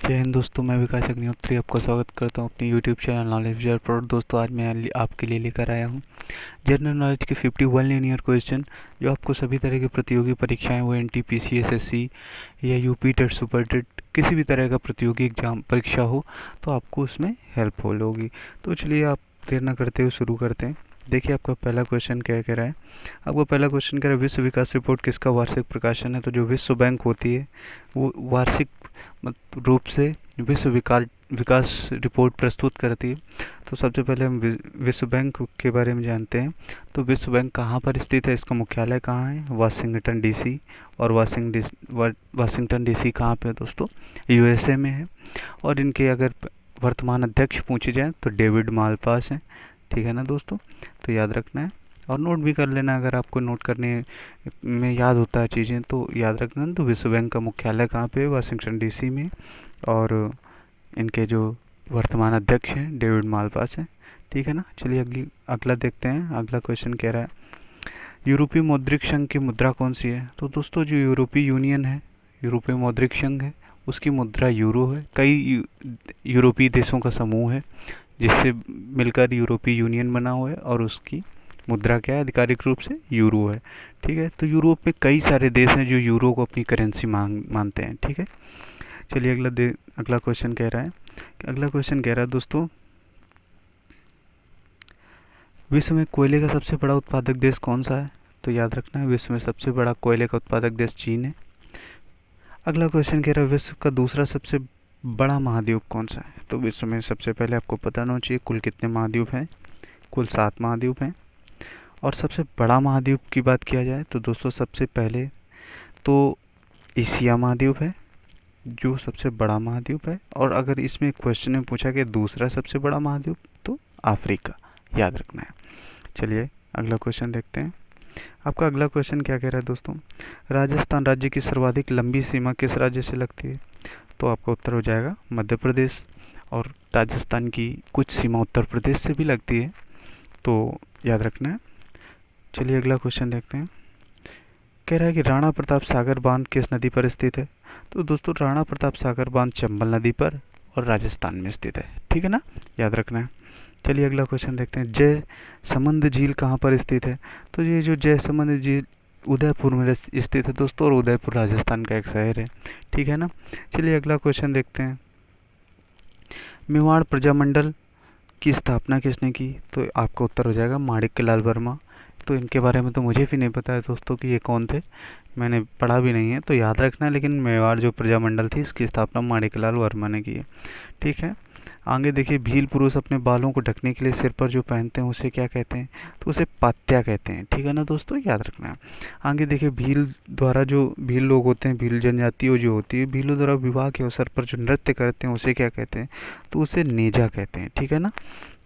जय हिंद दोस्तों, मैं विकास अग्निहोत्री आपका स्वागत करता हूं अपने यूट्यूब चैनल नॉलेज विजर पर। दोस्तों आज मैं आपके लिए लेकर आया हूं जनरल नॉलेज के 51 लीनियर क्वेश्चन जो आपको सभी तरह की प्रतियोगी परीक्षाएं, वो एनटीपीसी, एसएससी या यूपी टेट, सुपर टेट, किसी भी तरह का प्रतियोगी एग्जाम परीक्षा हो तो आपको उसमें हेल्पफुल होगी। तो चलिए आप देर न करते हुए शुरू करते हैं। देखिए आपका पहला क्वेश्चन क्या कह रहा है। आपका पहला क्वेश्चन कह रहा है विश्व विकास रिपोर्ट किसका वार्षिक प्रकाशन है। तो जो विश्व बैंक होती है वो वार्षिक रूप से विश्व विकास रिपोर्ट प्रस्तुत करती है। तो सबसे पहले हम विश्व बैंक के बारे में जानते हैं। तो विश्व बैंक कहाँ पर स्थित है, इसका मुख्यालय कहाँ है, वाशिंगटन डीसी। और वाशिंगटन डीसी कहाँ पे है दोस्तों, यूएसए में है। और इनके अगर वर्तमान अध्यक्ष पूछे जाए तो डेविड मालपास हैं, ठीक है ना दोस्तों। तो याद रखना है और नोट भी कर लेना, अगर आपको नोट करने में याद होता है चीज़ें तो याद रखना। तो विश्व बैंक का मुख्यालय कहाँ पे है, वाशिंगटन डीसी में। और इनके जो वर्तमान अध्यक्ष हैं डेविड मालपास हैं, ठीक है ना। चलिए अगला देखते हैं। अगला क्वेश्चन कह रहा है यूरोपीय मौद्रिक संघ की मुद्रा कौन सी है। तो दोस्तों जो यूरोपीय यूनियन है, यूरोपीय मौद्रिक संघ है, उसकी मुद्रा यूरो है। कई यूरोपीय देशों का समूह है जिससे मिलकर यूरोपीय यूनियन बना हुआ है और उसकी मुद्रा क्या है, आधिकारिक रूप से यूरो है, ठीक है। तो यूरोप में कई सारे देश हैं जो यूरो को अपनी करेंसी मानते हैं, ठीक है। चलिए अगला क्वेश्चन कह रहा है दोस्तों विश्व में कोयले का सबसे बड़ा उत्पादक देश कौन सा है। तो याद रखना है विश्व में सबसे बड़ा कोयले का उत्पादक देश चीन है। अगला क्वेश्चन कह रहा है विश्व का दूसरा सबसे बड़ा महाद्वीप कौन सा है। तो विश्व में सबसे पहले आपको पता होना चाहिए कुल कितने महाद्वीप हैं। कुल 7 महाद्वीप हैं। और सबसे बड़ा महाद्वीप की बात किया जाए तो दोस्तों सबसे पहले तो एशिया महाद्वीप है जो सबसे बड़ा महाद्वीप है। और अगर इसमें क्वेश्चन में पूछा कि दूसरा सबसे बड़ा महाद्वीप तो अफ्रीका, याद रखना है। चलिए अगला क्वेश्चन देखते हैं। आपका अगला क्वेश्चन क्या कह रहा है दोस्तों, राजस्थान राज्य की सर्वाधिक लंबी सीमा किस राज्य से लगती है। तो आपका उत्तर हो जाएगा मध्य प्रदेश। और राजस्थान की कुछ सीमा उत्तर प्रदेश से भी लगती है, तो याद रखना है। चलिए अगला क्वेश्चन देखते हैं। कह रहा है कि राणा प्रताप सागर बांध किस नदी पर स्थित है। तो दोस्तों राणा प्रताप सागर बांध चंबल नदी पर और राजस्थान में स्थित है, ठीक है ना, याद रखना है। चलिए अगला क्वेश्चन देखते हैं। जय समंद झील कहाँ पर स्थित है। तो ये जो जय समंद झील उदयपुर में स्थित है दोस्तों, और उदयपुर राजस्थान का एक शहर है, ठीक है ना। चलिए अगला क्वेश्चन देखते हैं। मेवाड़ प्रजामंडल की स्थापना किसने की। तो आपका उत्तर हो जाएगा माणिक्यलाल वर्मा। तो इनके बारे में तो मुझे भी नहीं पता है दोस्तों कि ये कौन थे, मैंने पढ़ा भी नहीं है, तो याद रखना है। लेकिन मेवाड़ जो प्रजामंडल थी इसकी स्थापना माणिक्यलाल वर्मा ने की है, ठीक है। आगे देखिए, भील पुरुष अपने बालों को ढकने के लिए सिर पर जो पहनते हैं उसे क्या कहते हैं। तो उसे पात्या कहते हैं, ठीक है ना दोस्तों, याद रखना है। आगे देखिए, भील लोग होते हैं, भील जनजाति जो होती है, भीलों द्वारा विवाह के अवसर पर जो नृत्य करते हैं उसे क्या कहते हैं। तो उसे नेजा कहते हैं, ठीक है ना।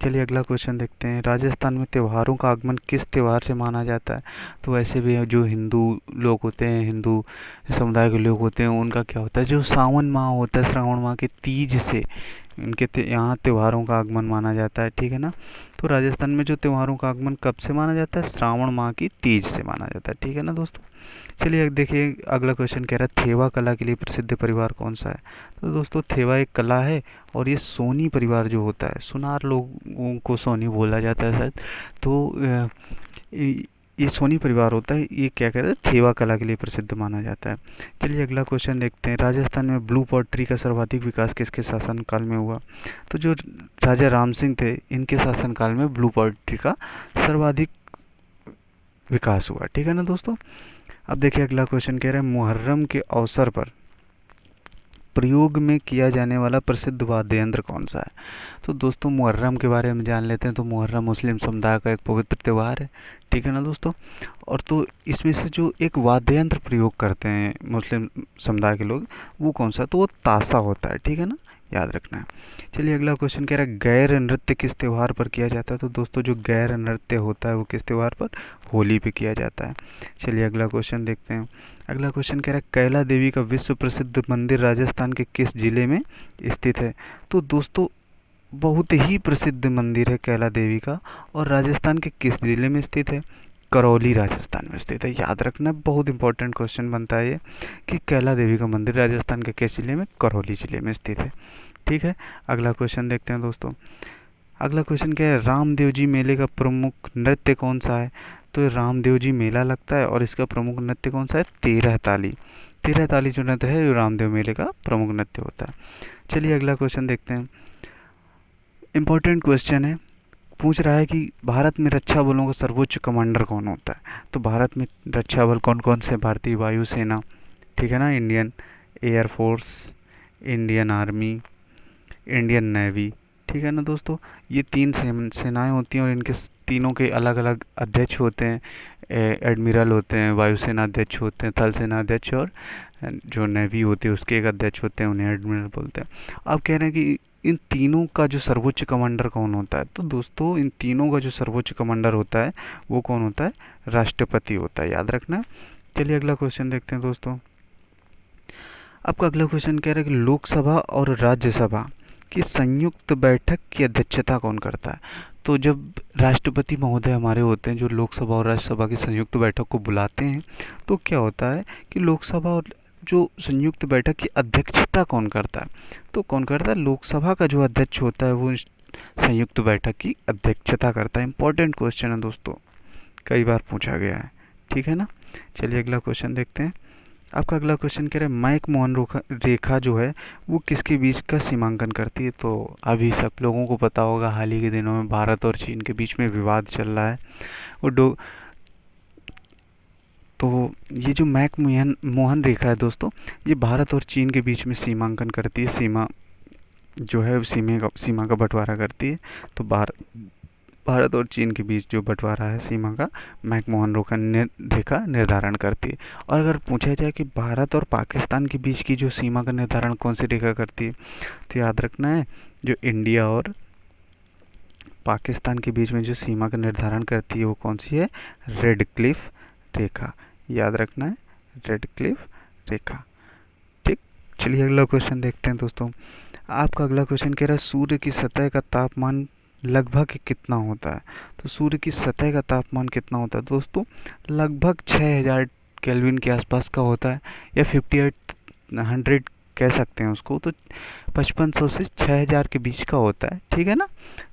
चलिए अगला क्वेश्चन देखते हैं। राजस्थान में त्योहारों का आगमन किस त्यौहार से माना जाता है। तो वैसे भी जो हिंदू लोग होते हैं, हिंदू समुदाय के लोग होते हैं, उनका क्या होता है, जो सावन माह होता है, श्रावण माह के तीज से इनके यहाँ त्योहारों का आगमन माना जाता है, ठीक है ना। तो राजस्थान में जो त्योहारों का आगमन कब से माना जाता है, श्रावण माह की तीज से माना जाता है, ठीक है ना दोस्तों। चलिए देखिए अगला क्वेश्चन कह रहा है थेवा कला के लिए प्रसिद्ध परिवार कौन सा है। तो दोस्तों थेवा एक कला है और ये सोनी परिवार जो होता है, सुनार लोगों को सोनी बोला जाता है शायद, तो ये सोनी परिवार होता है, ये क्या कहते हैं, थेवा कला के लिए प्रसिद्ध माना जाता है। चलिए अगला क्वेश्चन देखते हैं। राजस्थान में ब्लू पॉटरी का सर्वाधिक विकास किसके शासनकाल में हुआ। तो जो राजा राम सिंह थे, इनके शासनकाल में ब्लू पॉटरी का सर्वाधिक विकास हुआ, ठीक है ना दोस्तों। अब देखिए अगला क्वेश्चन कह रहा है मुहर्रम के अवसर पर प्रयोग में किया जाने वाला प्रसिद्ध वाद्य यंत्र कौन सा है। तो दोस्तों मुहर्रम के बारे में जान लेते हैं। तो मुहर्रम मुस्लिम समुदाय का एक पवित्र त्यौहार है, ठीक है ना दोस्तों। और तो इसमें से जो एक वाद्य यंत्र प्रयोग करते हैं मुस्लिम समुदाय के लोग, वो कौन सा, तो वो ताशा होता है, ठीक है ना, याद रखना है। चलिए अगला क्वेश्चन कह रहा है गैर नृत्य किस त्यौहार पर किया जाता है। तो दोस्तों जो गैर नृत्य होता है वो किस त्यौहार पर, होली पे किया जाता है। चलिए अगला क्वेश्चन देखते हैं। अगला क्वेश्चन कह रहा है कैला देवी का विश्व प्रसिद्ध मंदिर राजस्थान के किस जिले में स्थित है। तो दोस्तों बहुत ही प्रसिद्ध मंदिर है कैला देवी का, और राजस्थान के किस जिले में स्थित है। करौली राजस्थान में स्थित है। याद रखना, बहुत इंपॉर्टेंट क्वेश्चन बनता है ये कि कैला देवी का मंदिर राजस्थान के किस जिले में, करौली जिले में स्थित है। ठीक है, अगला क्वेश्चन देखते हैं दोस्तों। अगला क्वेश्चन क्या है, रामदेव जी मेले का प्रमुख नृत्य कौन सा है? तो रामदेव जी मेला लगता है और इसका प्रमुख नृत्य कौन सा है? तेरह ताली। तेरह ताली जो नृत्य है, जो रामदेव मेले का प्रमुख नृत्य होता है। चलिए अगला क्वेश्चन देखते हैं। इम्पोर्टेंट क्वेश्चन है, पूछ रहा है कि भारत में रक्षा बलों का सर्वोच्च कमांडर कौन होता है? तो भारत में रक्षा बल कौन कौन से? भारतीय वायुसेना, ठीक है ना, Indian air force, Indian army, Indian navy, ठीक है ना दोस्तों। ये तीन सेनाएं होती हैं और इनके तीनों के अलग अलग अध्यक्ष होते हैं। एडमिरल होते हैं, वायुसेना अध्यक्ष होते हैं, थल सेना अध्यक्ष, और जो नेवी होती है उसके एक अध्यक्ष होते हैं, उन्हें एडमिरल बोलते हैं। अब कह रहे हैं कि इन तीनों का जो सर्वोच्च कमांडर कौन होता है? तो दोस्तों इन तीनों का जो सर्वोच्च कमांडर होता है वो कौन होता है? राष्ट्रपति होता है, याद रखना। चलिए अगला क्वेश्चन देखते हैं दोस्तों। आपका अगला क्वेश्चन कह रहा है कि लोकसभा और राज्यसभा की संयुक्त बैठक की अध्यक्षता कौन करता है? तो जब राष्ट्रपति महोदय हमारे होते हैं, जो लोकसभा और राज्यसभा की संयुक्त बैठक को बुलाते हैं, तो क्या होता है कि लोकसभा और जो संयुक्त बैठक की अध्यक्षता कौन करता है? तो कौन करता है? लोकसभा का जो अध्यक्ष होता है वो संयुक्त बैठक की अध्यक्षता करता है। इंपॉर्टेंट क्वेश्चन है दोस्तों, कई बार पूछा गया है, ठीक है ना। चलिए अगला क्वेश्चन देखते हैं। आपका अगला क्वेश्चन कह रहा है मैक मोहन रेखा जो है वो किसके बीच का सीमांकन करती है? तो अभी सब लोगों को पता होगा, हाल ही के दिनों में भारत और चीन के बीच में विवाद चल रहा है। वो तो ये जो मैक मोहन रेखा है दोस्तों, ये भारत और चीन के बीच में सीमांकन करती है, सीमा जो है सीमा का बंटवारा करती है। तो भारत और चीन के बीच जो बंटवारा है सीमा का, मैकमोहन रेखा निर्धारण करती है। और अगर पूछा जाए कि भारत और पाकिस्तान के बीच की जो सीमा का निर्धारण कौन सी रेखा करती है, तो याद रखना है जो इंडिया और पाकिस्तान के बीच में जो सीमा का निर्धारण करती है वो कौन सी है? रेड क्लिफ रेखा, याद रखना है, रेड क्लिफ रेखा। ठीक, चलिए अगला क्वेश्चन देखते हैं दोस्तों। आपका अगला क्वेश्चन कह रहा है सूर्य की सतह का तापमान लगभग कितना होता है? तो सूर्य की सतह का तापमान कितना होता है दोस्तों? लगभग 6000 केल्विन के आसपास का होता है, या 5800 कह सकते हैं उसको। तो 5500 से 6000 के बीच का होता है, ठीक है ना।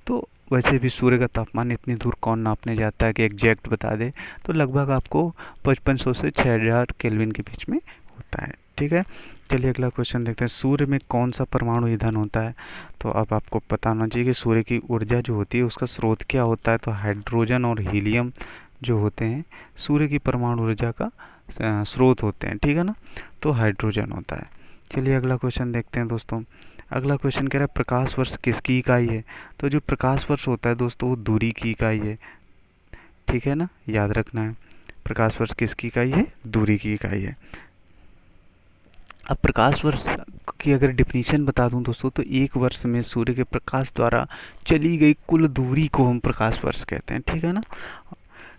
तो वैसे भी सूर्य का तापमान इतनी दूर कौन नापने जाता है कि एग्जैक्ट बता दे, तो लगभग आपको 5500 से 6000 केल्विन के बीच में होता है, ठीक है। चलिए अगला क्वेश्चन देखते हैं। सूर्य में कौन सा परमाणु ईंधन होता है? तो अब आपको पता होना चाहिए कि सूर्य की ऊर्जा जो होती है उसका स्रोत क्या होता है। तो हाइड्रोजन और हीलियम जो होते हैं सूर्य की परमाणु ऊर्जा का स्रोत होते हैं, ठीक है ना। तो हाइड्रोजन होता है। चलिए अगला क्वेश्चन देखते हैं दोस्तों। अगला क्वेश्चन कह रहा है प्रकाश वर्ष किसकी इकाई है? तो जो प्रकाश वर्ष होता है दोस्तों वो दूरी की इकाई है, ठीक है ना, याद रखना है। प्रकाश वर्ष किसकी इकाई है? दूरी की इकाई है। अब प्रकाश वर्ष की अगर डिफिनीशन बता दूं दोस्तों, तो एक वर्ष में सूर्य के प्रकाश द्वारा चली गई कुल दूरी को हम प्रकाश वर्ष कहते हैं, ठीक है ना।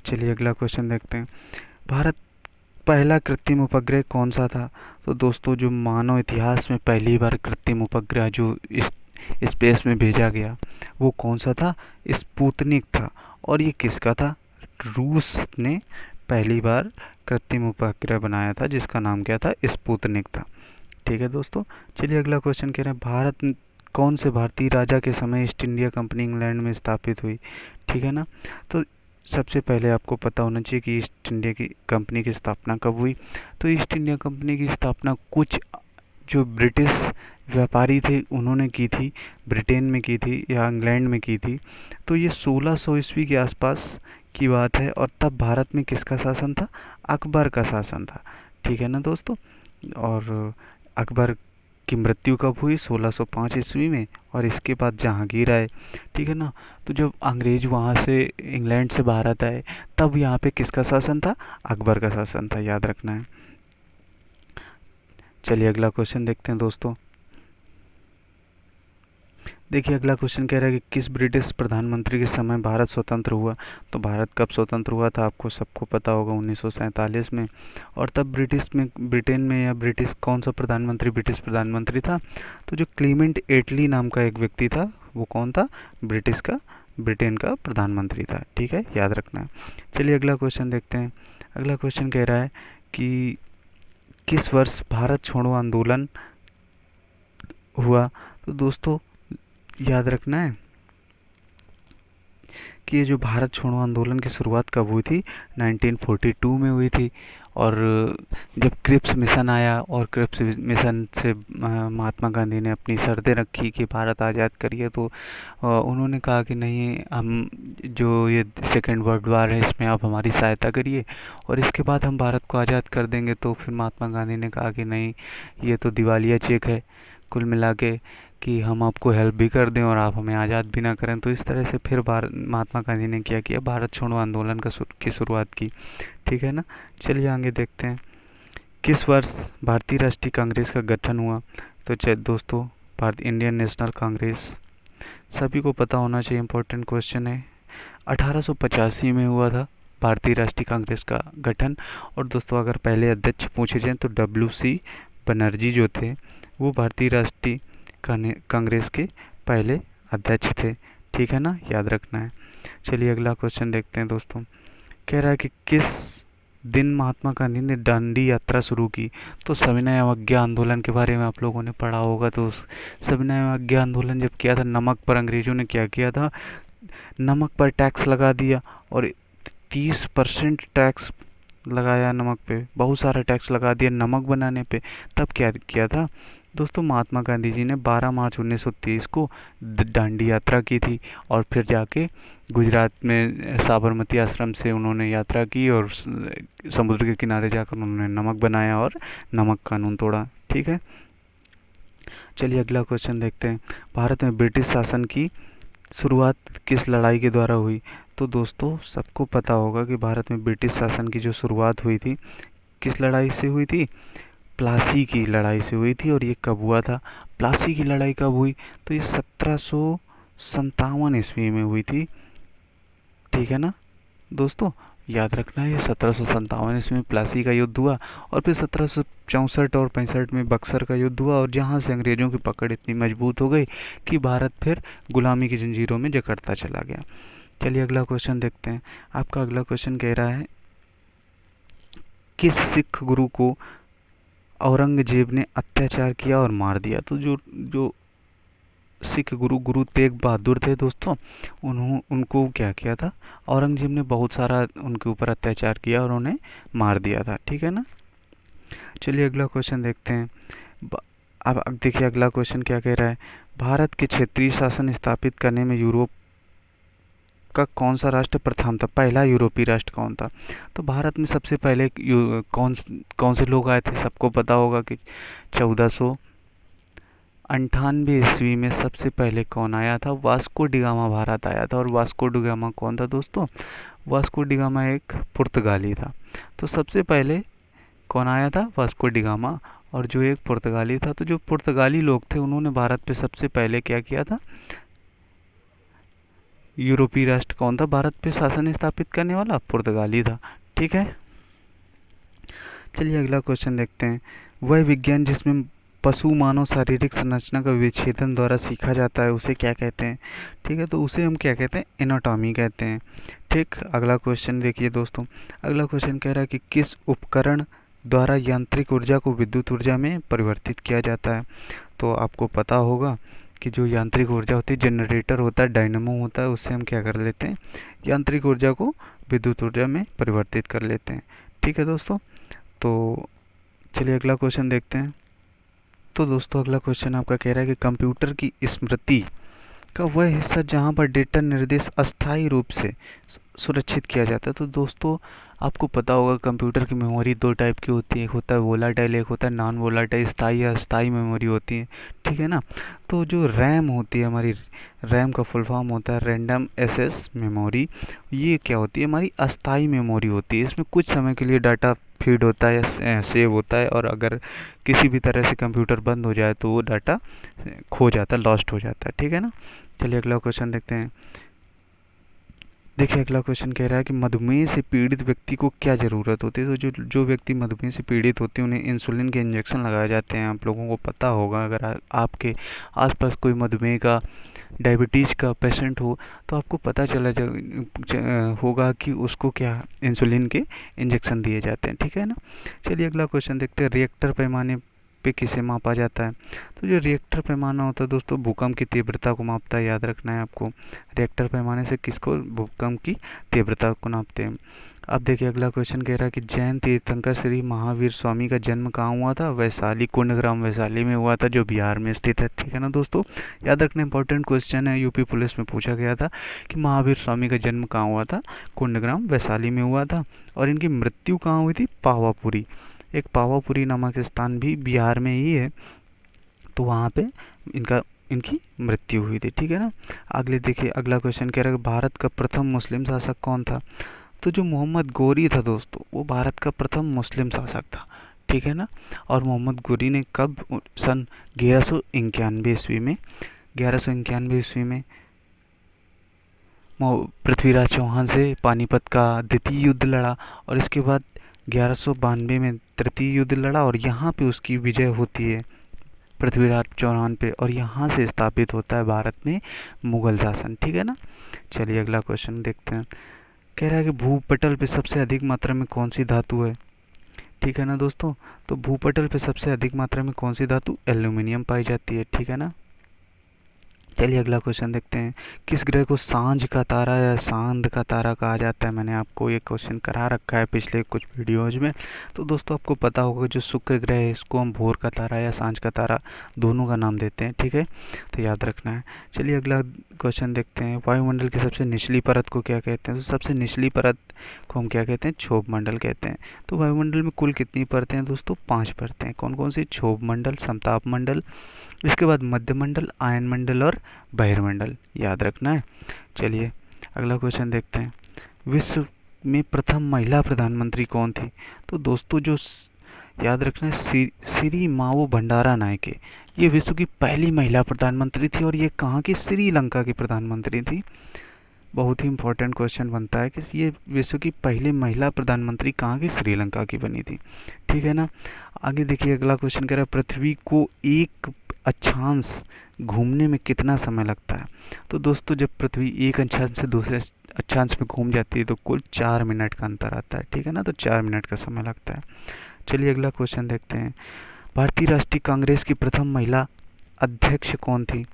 चलिए अगला क्वेश्चन देखते हैं। भारत पहला कृत्रिम उपग्रह कौन सा था? तो दोस्तों जो मानव इतिहास में पहली बार कृत्रिम उपग्रह जो स्पेस में भेजा गया वो कौन सा था? स्पुतनिक था। और ये किसका था? रूस ने पहली बार कृत्रिम उपग्रह बनाया था जिसका नाम क्या था? स्पुतनिक था, ठीक है दोस्तों। चलिए अगला क्वेश्चन कह रहे हैं भारत कौन से भारतीय राजा के समय ईस्ट इंडिया कंपनी इंग्लैंड में स्थापित हुई? ठीक है ना। तो सबसे पहले आपको पता होना चाहिए कि ईस्ट इंडिया की कंपनी की स्थापना कब हुई। तो ईस्ट इंडिया कंपनी की स्थापना कुछ जो ब्रिटिश व्यापारी थे उन्होंने की थी, ब्रिटेन में की थी या इंग्लैंड में की थी। तो ये 1600 ईस्वी के आसपास की बात है। और तब भारत में किसका शासन था? अकबर का शासन था, ठीक है ना दोस्तों। और अकबर की मृत्यु कब हुई? 1605 ईस्वी में। और इसके बाद जहांगीर आए, ठीक है ना। तो जब अंग्रेज वहाँ से इंग्लैंड से भारत आए तब यहाँ पे किसका शासन था? अकबर का शासन था, याद रखना है। चलिए अगला क्वेश्चन देखते हैं दोस्तों। देखिए अगला क्वेश्चन कह रहा है कि किस ब्रिटिश प्रधानमंत्री के समय भारत स्वतंत्र हुआ? तो भारत कब स्वतंत्र हुआ था आपको सबको पता होगा, 1947 में। और तब ब्रिटेन में या ब्रिटिश कौन सा प्रधानमंत्री ब्रिटिश प्रधानमंत्री था? तो जो क्लीमेंट एटली नाम का एक व्यक्ति था वो कौन था? ब्रिटिश का ब्रिटेन का प्रधानमंत्री था। ठीक है, याद रखना है। चलिए अगला क्वेश्चन देखते हैं। अगला क्वेश्चन कह रहा है कि किस वर्ष भारत छोड़ो आंदोलन हुआ। तो दोस्तों याद रखना है कि ये जो भारत छोड़ो आंदोलन की शुरुआत कब हुई थी, 1942 में हुई थी। और जब क्रिप्स मिशन आया और क्रिप्स मिशन से महात्मा गांधी ने अपनी शर्तें रखी कि भारत आज़ाद करिए, तो उन्होंने कहा कि नहीं, हम जो ये सेकेंड वर्ल्ड वार है इसमें आप हमारी सहायता करिए और इसके बाद हम भारत को आज़ाद कर देंगे। तो फिर महात्मा गांधी ने कहा कि नहीं, ये तो दिवालिया चेक है कुल मिला के, कि हम आपको हेल्प भी कर दें और आप हमें आज़ाद भी ना करें। तो इस तरह से फिर महात्मा गांधी ने क्या किया, भारत छोड़ो आंदोलन की शुरुआत की। ठीक है ना। चलिए आगे देखते हैं। किस वर्ष भारतीय राष्ट्रीय कांग्रेस का गठन हुआ। तो दोस्तों भारत इंडियन नेशनल कांग्रेस सभी को पता होना चाहिए, इम्पोर्टेंट क्वेश्चन है। 1885 में हुआ था भारतीय राष्ट्रीय कांग्रेस का गठन। और दोस्तों अगर पहले अध्यक्ष पूछे जाएँ तो WC बनर्जी जो थे वो भारतीय राष्ट्रीय कांग्रेस के पहले अध्यक्ष थे। ठीक है ना, याद रखना है। चलिए अगला क्वेश्चन देखते हैं दोस्तों। कह रहा है कि किस दिन महात्मा गांधी ने दांडी यात्रा शुरू की। तो सविनय अवज्ञा आंदोलन के बारे में आप लोगों ने पढ़ा होगा। तो सविनय अवज्ञा आंदोलन जब किया था, नमक पर अंग्रेजों ने क्या किया था, नमक पर टैक्स लगा दिया और 30% टैक्स लगाया नमक पे, बहुत सारा टैक्स लगा दिया नमक बनाने पे। तब क्या किया था दोस्तों, महात्मा गांधी जी ने 12 मार्च 1930 को दांडी यात्रा की थी और फिर जाके गुजरात में साबरमती आश्रम से उन्होंने यात्रा की और समुद्र के किनारे जाकर उन्होंने नमक बनाया और नमक कानून तोड़ा। ठीक है। चलिए अगला क्वेश्चन देखते हैं। भारत में ब्रिटिश शासन की शुरुआत किस लड़ाई के द्वारा हुई। तो दोस्तों सबको पता होगा कि भारत में ब्रिटिश शासन की जो शुरुआत हुई थी किस लड़ाई से हुई थी, प्लासी की लड़ाई से हुई थी। और ये कब हुआ था, प्लासी की लड़ाई कब हुई, तो ये 1757 ईस्वी में हुई थी। ठीक है ना दोस्तों, याद रखना है, ये 1757 ईस्वी में प्लासी का युद्ध हुआ और फिर 1764 और 65 में बक्सर का युद्ध हुआ। और जहाँ से अंग्रेज़ों की पकड़ इतनी मजबूत हो गई कि भारत फिर गुलामी की जंजीरों में जकड़ता चला गया। चलिए अगला क्वेश्चन देखते हैं। आपका अगला क्वेश्चन कह रहा है किस सिख गुरु को औरंगजेब ने अत्याचार किया और मार दिया। तो जो सिख गुरु तेग बहादुर थे दोस्तों, उनको क्या किया था, औरंगजेब ने बहुत सारा उनके ऊपर अत्याचार किया और उन्हें मार दिया था। ठीक है ना। चलिए अगला क्वेश्चन देखते हैं। अब देखिए अगला क्वेश्चन क्या कह रहा है। भारत के क्षेत्रीय शासन स्थापित करने में यूरोप का कौन सा राष्ट्र प्रथम था, पहला यूरोपीय राष्ट्र कौन था। तो भारत में सबसे पहले कौन से लोग आए थे, सबको पता होगा कि 1498 ईस्वी में सबसे पहले कौन आया था, वास्को डिगामा भारत आया था। और वास्को डिगामा कौन था दोस्तों, वास्को डिगामा एक पुर्तगाली था। तो सबसे पहले कौन आया था, वास्को डिगामा, और जो एक पुर्तगाली था। तो जो पुर्तगाली लोग थे उन्होंने भारत पे सबसे पहले क्या किया था, यूरोपीय राष्ट्र कौन था भारत पे शासन स्थापित करने वाला, पुर्तगाली था। ठीक है। चलिए अगला क्वेश्चन देखते हैं। वह विज्ञान जिसमें पशु मानव शारीरिक संरचना का विच्छेदन द्वारा सीखा जाता है उसे क्या कहते हैं। ठीक है, तो उसे हम क्या कहते हैं, एनाटॉमी कहते हैं। ठीक। अगला क्वेश्चन देखिए दोस्तों। अगला क्वेश्चन कह रहा है कि किस उपकरण द्वारा यांत्रिक ऊर्जा को विद्युत ऊर्जा में परिवर्तित किया जाता है। तो आपको पता होगा कि जो यांत्रिक ऊर्जा होती है, जनरेटर होता है, डायनमो होता है, उससे हम क्या कर लेते हैं, यांत्रिक ऊर्जा को विद्युत ऊर्जा में परिवर्तित कर लेते हैं। ठीक है दोस्तों। तो चलिए अगला क्वेश्चन देखते हैं। तो दोस्तों अगला क्वेश्चन आपका कह रहा है कि कंप्यूटर की स्मृति का वह हिस्सा जहां पर डेटा निर्देश अस्थायी रूप से सुरक्षित किया जाता है। तो दोस्तों आपको पता होगा कंप्यूटर की मेमोरी दो टाइप की होती है, एक होता है वोलाटाइल, एक होता है नॉन वोलाटाइल, स्थायी या अस्थायी मेमोरी होती है। ठीक है ना। तो जो रैम होती है हमारी, रैम का फुल फॉर्म होता है रैंडम एक्सेस मेमोरी, ये क्या होती है, हमारी अस्थायी मेमोरी होती है। इसमें कुछ समय के लिए डाटा फीड होता है या सेव होता है, और अगर किसी भी तरह से कंप्यूटर बंद हो जाए तो वो डाटा खो जाता है, लॉस्ट हो जाता है। ठीक है ना। चलिए अगला क्वेश्चन देखते हैं। देखिए अगला क्वेश्चन कह रहा है कि मधुमेह से पीड़ित व्यक्ति को क्या ज़रूरत होती है। तो जो जो व्यक्ति मधुमेह से पीड़ित होते हैं उन्हें इंसुलिन के इंजेक्शन लगाए जाते हैं। आप लोगों को पता होगा, अगर आपके आसपास कोई मधुमेह का, डायबिटीज़ का पेशेंट हो तो आपको पता होगा कि उसको क्या इंसुलिन के इंजेक्शन दिए जाते हैं, ठीक है ना। चलिए अगला क्वेश्चन देखते हैं। रिएक्टर पैमाने पे किसे मापा जाता है। तो जो रिएक्टर पैमाना होता है दोस्तों, भूकंप की तीव्रता को मापता है, याद रखना है आपको। रिएक्टर पैमाने से किसको, भूकंप की तीव्रता को नापते हैं। अब देखिए अगला क्वेश्चन कह रहा है कि जैन तीर्थंकर श्री महावीर स्वामी का जन्म कहाँ हुआ था। वैशाली, कुंडग्राम वैशाली में हुआ था, जो बिहार में स्थित है, ठीक है ना दोस्तों। याद रखना, इंपॉर्टेंट क्वेश्चन है, यूपी पुलिस में पूछा गया था कि महावीर स्वामी का जन्म कहाँ हुआ था। कुंडग्राम वैशाली में हुआ था। और इनकी मृत्यु कहाँ हुई थी। पावापुरी, एक पावापुरी नामक स्थान भी बिहार में ही है, तो वहाँ पे इनकी मृत्यु हुई थी, ठीक है ना। अगले देखिए अगला क्वेश्चन कह रहा है भारत का प्रथम मुस्लिम शासक कौन था। तो जो मोहम्मद गोरी था दोस्तों, वो भारत का प्रथम मुस्लिम शासक था, ठीक है ना। और मोहम्मद गोरी ने कब, सन 1191 ईस्वी में, 1191 ईस्वी में पृथ्वीराज चौहान से पानीपत का द्वितीय युद्ध लड़ा, और इसके बाद 1192 में तृतीय युद्ध लड़ा, और यहाँ पे उसकी विजय होती है पृथ्वीराज चौहान पे, और यहाँ से स्थापित होता है भारत में मुगल शासन, ठीक है ना। चलिए अगला क्वेश्चन देखते हैं। कह रहा है कि भूपटल पे सबसे अधिक मात्रा में कौन सी धातु है, ठीक है ना दोस्तों। तो भूपटल पे सबसे अधिक मात्रा में कौन सी धातु, एल्यूमिनियम पाई जाती है, ठीक है ना। चलिए अगला क्वेश्चन देखते हैं। किस ग्रह को सांझ का तारा या चांद का तारा कहा जाता है। मैंने आपको ये क्वेश्चन करा रखा है पिछले कुछ वीडियोज में। तो दोस्तों आपको पता होगा जो शुक्र ग्रह है इसको हम भोर का तारा या सांझ का तारा दोनों का नाम देते हैं, ठीक है, तो याद रखना है। चलिए अगला क्वेश्चन देखते हैं। वायुमंडल की सबसे निचली परत को क्या कहते हैं। तो सबसे निचली परत को हम क्या कहते हैं, क्षोभ मंडल कहते हैं। तो वायुमंडल में कुल कितनी परतें हैं दोस्तों, 5 परतें हैं। कौन कौन सी, क्षोभ मंडल, समताप मंडल, इसके बाद मध्यमंडल, आयन मंडल और बहिर्मंडल, याद रखना है। चलिए अगला क्वेश्चन देखते हैं। विश्व में प्रथम महिला प्रधानमंत्री कौन थी। तो दोस्तों जो याद रखना है, श्री मावो भंडारा नायके, ये विश्व की पहली महिला प्रधानमंत्री थी, और ये कहाँ की, श्रीलंका की प्रधानमंत्री थी। बहुत ही इंपॉर्टेंट क्वेश्चन बनता है कि ये विश्व की पहली महिला प्रधानमंत्री कहाँ की, श्रीलंका की बनी थी, ठीक है ना। आगे देखिए अगला क्वेश्चन कह रहा है पृथ्वी को एक अक्षांश घूमने में कितना समय लगता है। तो दोस्तों जब पृथ्वी एक अक्षांश से दूसरे अक्षांश में घूम जाती है तो कुल 4 मिनट का अंतर आता है, ठीक है ना, तो 4 मिनट का समय लगता है। चलिए अगला क्वेश्चन देखते हैं। भारतीय राष्ट्रीय कांग्रेस की प्रथम महिला अध्यक्ष कौन थी,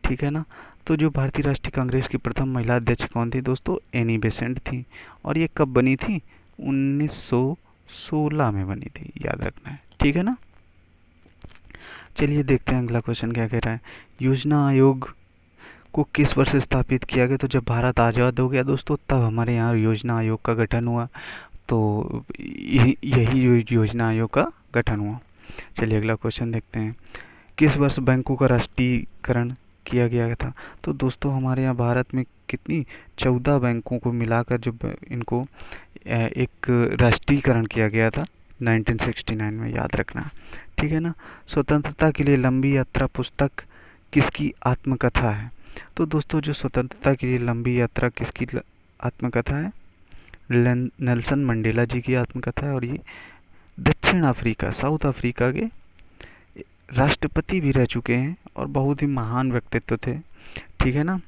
ठीक है ना। तो जो भारतीय राष्ट्रीय कांग्रेस की प्रथम महिला अध्यक्ष कौन थी दोस्तों, एनी बेसेंट थी, और ये कब बनी थी, 1916 में बनी थी, याद रखना है, ठीक है ना। चलिए देखते हैं अगला क्वेश्चन क्या कह रहा है। योजना आयोग को किस वर्ष स्थापित किया गया। तो जब भारत आज़ाद हो गया दोस्तों तब हमारे यहाँ योजना आयोग का गठन हुआ, तो यही योजना आयोग का गठन हुआ। चलिए अगला क्वेश्चन देखते हैं। किस वर्ष बैंकों का राष्ट्रीयकरण किया गया था। तो दोस्तों हमारे यहाँ भारत में कितनी, 14 बैंकों को मिलाकर जो इनको एक राष्ट्रीयकरण किया गया था 1969 में, याद रखना, ठीक है ना। स्वतंत्रता के लिए लंबी यात्रा पुस्तक किसकी आत्मकथा है। तो दोस्तों जो स्वतंत्रता के लिए लंबी यात्रा किसकी आत्मकथा है, नेल्सन मंडेला जी की आत्मकथा है, और ये दक्षिण अफ्रीका, साउथ अफ्रीका के राष्ट्रपति भी रह चुके हैं और बहुत ही महान व्यक्तित्व थे, ठीक है ना।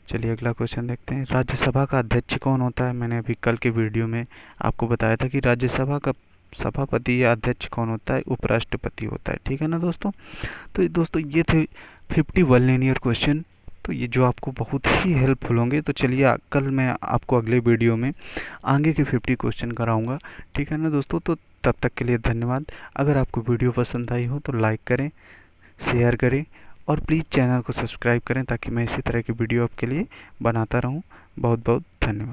चलिए अगला क्वेश्चन देखते हैं। राज्यसभा का अध्यक्ष कौन होता है। मैंने अभी कल के वीडियो में आपको बताया था कि राज्यसभा का सभापति या अध्यक्ष कौन होता है, उपराष्ट्रपति होता है, ठीक है ना दोस्तों। तो दोस्तों ये थे 51 लीनियर क्वेश्चन, तो ये जो आपको बहुत ही हेल्पफुल होंगे। तो चलिए कल मैं आपको अगले वीडियो में आगे के 50 क्वेश्चन कराऊंगा, ठीक है ना दोस्तों। तो तब तक के लिए धन्यवाद। अगर आपको वीडियो पसंद आई हो तो लाइक करें, शेयर करें, और प्लीज़ चैनल को सब्सक्राइब करें ताकि मैं इसी तरह की वीडियो आपके लिए बनाता रहूं। बहुत बहुत धन्यवाद।